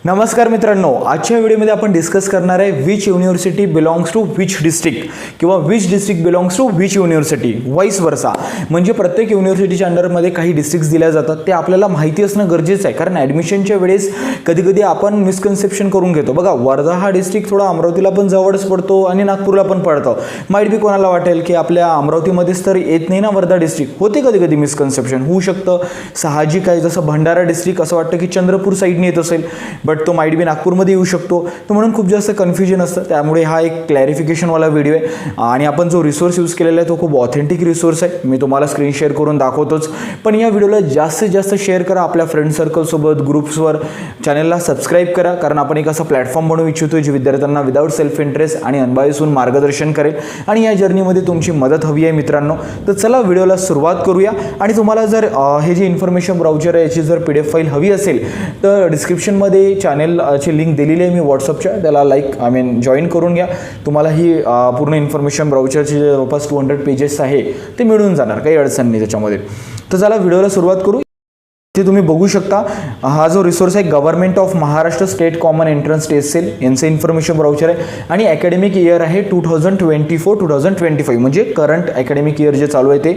नमस्कार मित्रांनो, आजच्या व्हिडिओमध्ये आपण डिस्कस करणार आहे which university belongs to which district किंवा which district belongs to which university, vice versa. म्हणजे प्रत्येक युनिव्हर्सिटीच्या अंडरमध्ये काही डिस्ट्रिक्ट्स दिल्या जातात, ते आपल्याला माहिती असणं गरजेचं आहे. कारण ॲडमिशनच्या वेळेस कधी आपण मिसकन्सेप्शन करून घेतो. बघा, वर्धा हा डिस्ट्रिक्ट थोडा अमरावतीला पण जवळच पडतो आणि नागपूरला पण पडतो. माईट बी कोणाला वाटेल की आपल्या अमरावतीमध्येच तर येत नाही ना वर्धा डिस्ट्रिक्ट, होते कधी मिसकन्सेप्शन होऊ शकतं, साहजिक आहे. जसं भंडारा डिस्ट्रिक्ट असं वाटतं की चंद्रपूर साईडने येत असेल, बट तो माईट बी नागपूरमध्ये येऊ शकतो. तर म्हणून खूप जास्त कन्फ्युजन असतं. त्यामुळे हा एक क्लॅरिफिकेशनवाला व्हिडिओ आहे. आणि आपण जो रिसोर्स यूज केलेला आहे तो खूप ऑथेंटिक रिसोर्स आहे. मी तुम्हाला स्क्रीन शेअर करून दाखवतोच. पण या व्हिडिओला जास्तीत जास्त शेअर करा आपल्या फ्रेंड सर्कलसोबत, ग्रुप्सवर. चॅनलला सबस्क्राईब करा, कारण आपण एक असा प्लॅटफॉर्म बनवू इच्छितो जे विद्यार्थ्यांना विदाऊट सेल्फ इंटरेस्ट आणि अनबायस होऊन मार्गदर्शन करेल. आणि या जर्नीमध्ये तुमची मदत हवी आहे मित्रांनो. तर चला व्हिडिओला सुरुवात करूया. आणि तुम्हाला जर हे जे इन्फॉर्मेशन ब्राउचर आहे याची जर PDF फाईल हवी असेल तर डिस्क्रिप्शनमध्ये चॅनलची लिंक दिलेली आहे मी व्हॉट्सअपच्या, त्याला जॉईन करून घ्या. तुम्हाला ही पूर्ण इन्फॉर्मेशन ब्राउचरचे जवळपास 200 पेजेस आहे ते मिळून जाणार, काही अडचण नाही त्याच्यामध्ये. तर चला व्हिडिओला सुरुवात करू. ते तुम्ही बघू शकता, हा जो रिसोर्स आहे government of Maharashtra state common entrance test cell यांचं इन्फॉर्मेशन ब्राउचर आहे. आणि अकॅडमिक इयर आहे 2024-2025, म्हणजे करंट अकॅडमिक इयर जे चालू आहे ते.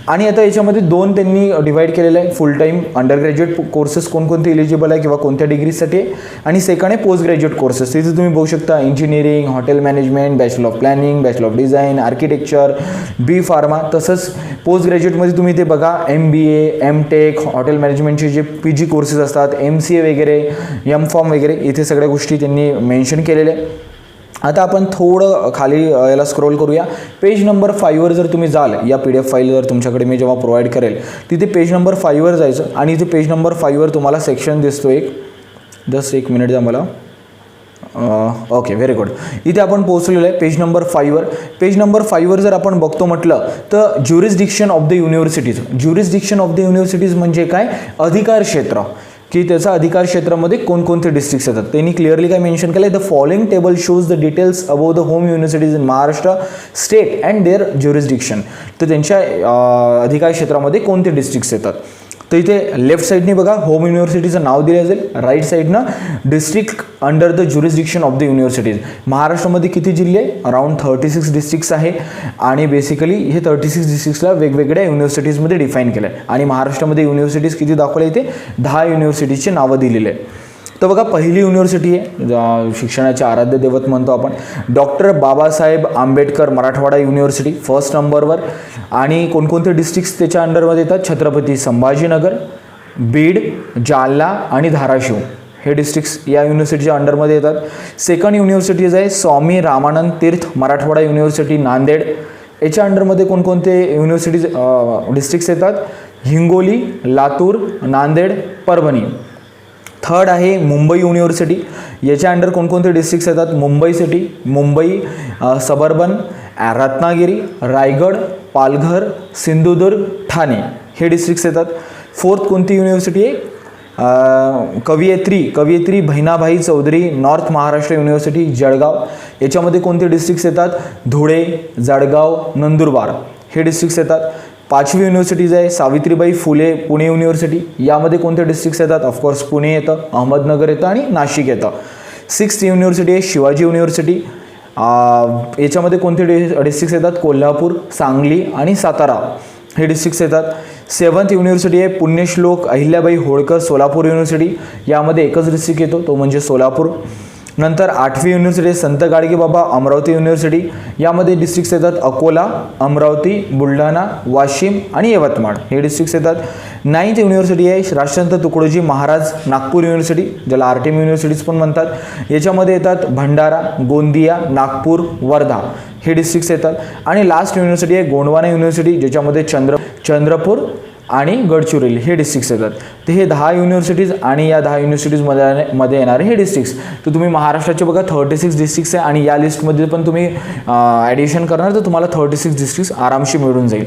आणि आता याच्यामध्ये दोन त्यांनी डिवाईड केलेलं आहे, फुल टाईम अंडर ग्रॅज्युएट कोर्सेस कोणकोणते इलिजिबल आहे किंवा कोणत्या डिग्रीसाठी आहे, आणि सेकंड आहे पोस्ट ग्रॅज्युएट कोर्सेस. तिथे तुम्ही बघू शकता engineering, hotel management, bachelor of planning, bachelor of design, architecture, B pharma. तसंच पोस्ट ग्रॅज्युएटमध्ये तुम्ही ते बघा MBA, MTech, हॉटेल मॅनेजमेंटचे जे PG कोर्सेस असतात, MCA वगैरे, MPharm वगैरे, इथे सगळ्या गोष्टी त्यांनी मेन्शन केलेल्या आहे. आता आपण थोडं खाली याला स्क्रोल करूया. पेज नंबर 5 जर तुम्ही जाल, या PDF फाईल जर तुमच्याकडे मी जेव्हा प्रोव्हाइड करेल तिथे पेज नंबर 5 जायचं. आणि इथे पेज नंबर 5 तुम्हाला सेक्शन दिसतो जस्ट एक मिनिट द्या मला. Okay, very good. इथे आपण पोहोचलेलो आहे पेज नंबर 5. पेज नंबर 5 जर आपण बघतो म्हटलं तर jurisdiction of the universities. Jurisdiction of the universities म्हणजे काय? अधिकार क्षेत्र, की त्याचा अधिकार क्षेत्रामध्ये कोणकोणते डिस्ट्रिक्ट्स येतात. त्यांनी क्लिअरली काय मेन्शन केलं आहे, the following table shows the details about the home universities in Maharashtra state and their jurisdiction. तर त्यांच्या अधिकार क्षेत्रामध्ये कोणते डिस्ट्रिक्ट्स येतात. तर इथे लेफ्ट साईडने बघा होम युनिव्हर्सिटीचं नाव दिलं जाईल, राईट साईडनं district under the jurisdiction of the universities. महाराष्ट्रामध्ये किती जिल्हे? अराउंड 36 डिस्ट्रिक्ट्स आहे. आणि बेसिकली हे 36 डिस्ट्रिक्ट्सला वेगवेगळ्या युनिव्हर्सिटीजमध्ये डिफाईन केलं आहे. आणि महाराष्ट्रामध्ये युनिव्हर्सिटीज किती दाखवल्या, इथे 10 युनिव्हर्सिटीजची नावं दिलेली आहे. तर बघा, पहिली युनिव्हर्सिटी आहे, शिक्षणाचे आराध्य दैवत म्हणतो आपण, doctor Babasaheb Ambedkar Marathwada university first नंबरवर. आणि कोणकोणते डिस्ट्रिक्ट्स त्याच्या अंडरमध्ये येतात? छत्रपती संभाजीनगर, बीड, जालना आणि धाराशिव हे डिस्ट्रिक्ट्स या युनिव्हर्सिटीच्या अंडरमध्ये येतात. सेकंड युनिव्हर्सिटीज आहे स्वामी रामानंद तीर्थ मराठवाडा युनिव्हर्सिटी नांदेड. याच्या अंडरमध्ये कोणकोणते युनिव्हर्सिटीज डिस्ट्रिक्ट्स येतात? हिंगोली, लातूर, नांदेड, परभणी. थर्ड आहे मुंबई युनिव्हर्सिटी. याच्या अंडर कोणकोणते डिस्ट्रिक्ट्स येतात? मुंबई सिटी, मुंबई सबर्बन, रत्नागिरी, रायगड, पालघर, सिंधुदुर्ग, ठाणे हे डिस्ट्रिक्ट्स येतात. फोर्थ कोणती युनिव्हर्सिटी आहे? कवयित्री बहिणाबाई चौधरी नॉर्थ महाराष्ट्र युनिव्हर्सिटी जळगाव. याच्यामध्ये कोणते डिस्ट्रिक्ट्स येतात? धुळे, जळगाव, नंदुरबार हे डिस्ट्रिक्ट्स येतात. पाचवी युनिव्हर्सिटीज आहे सावित्रीबाई फुले पुणे युनिव्हर्सिटी. यामध्ये कोणते डिस्ट्रिक्ट्स येतात? ऑफकोर्स पुणे येतं, अहमदनगर येतं आणि नाशिक येतं. सिक्स्थ युनिव्हर्सिटी आहे शिवाजी युनिव्हर्सिटी. याच्यामध्ये कोणते डिस्ट्रिक्ट्स येतात? कोल्हापूर, सांगली आणि सातारा हे डिस्ट्रिक्ट्स येतात. सेवन्थ युनिव्हर्सिटी आहे पुण्यश्लोक अहिल्याबाई होळकर सोलापूर युनिव्हर्सिटी. यामध्ये एकच डिस्ट्रिक्ट येतो, तो म्हणजे सोलापूर. नंतर आठवी युनिव्हर्सिटी संत गाडगेबाबा अमरावती युनिव्हर्सिटी. यामध्ये डिस्ट्रिक्ट्स येतात अकोला, अमरावती, बुलढाणा, वाशिम आणि यवतमाळ हे डिस्ट्रिक्ट्स येतात. नाईन्थ युनिव्हर्सिटी आहे राष्ट्रसंत तुकडोजी महाराज नागपूर युनिव्हर्सिटी, ज्याला RTM युनिव्हर्सिटीज पण म्हणतात. याच्यामध्ये येतात भंडारा, गोंदिया, नागपूर, वर्धा हे डिस्ट्रिक्ट्स येतात. आणि लास्ट युनिव्हर्सिटी आहे गोंडवाना युनिव्हर्सिटी, ज्याच्यामध्ये चंद्रपूर आणि गडचिरोली हे डिस्ट्रिक्ट्स येतात. तर हे 10 युनिव्हर्सिटीज आणि या 10 युनिव्हर्सिटीजमध्ये येणारे हे डिस्ट्रिक्ट्स. तर तुम्ही महाराष्ट्राचे बघा 36 डिस्ट्रिक्ट्स आहे. आणि या लिस्टमध्ये पण तुम्ही ॲडिशन करणार तर तुम्हाला 36 डिस्ट्रिक्ट्स आरामशी मिळून जाईल.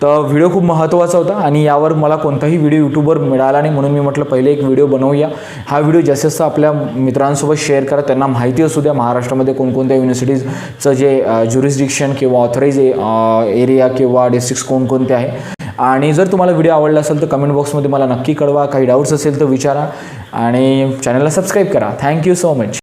तर व्हिडिओ खूप महत्त्वाचा होता आणि यावर मला कोणताही व्हिडिओ यूट्यूबवर मिळाला नाही, म्हणून मी म्हटलं पहिले एक व्हिडिओ बनवूया. हा व्हिडिओ जास्तीत जास्त आपल्या मित्रांसोबत शेअर करा, त्यांना माहिती असू द्या महाराष्ट्रामध्ये कोणकोणत्या युनिव्हर्सिटीजचं जे ज्युरिस्डिक्शन किंवा ऑथराइज एरिया किंवा डिस्ट्रिक्ट्स कोणकोणते आहे. आणि जर तुम्हाला व्हिडिओ आवडला असेल तर कमेंट बॉक्समध्ये मला नक्की कळवा. काही डाऊट्स असेल तर विचारा आणि चॅनलला सबस्क्राईब करा. Thank you so much.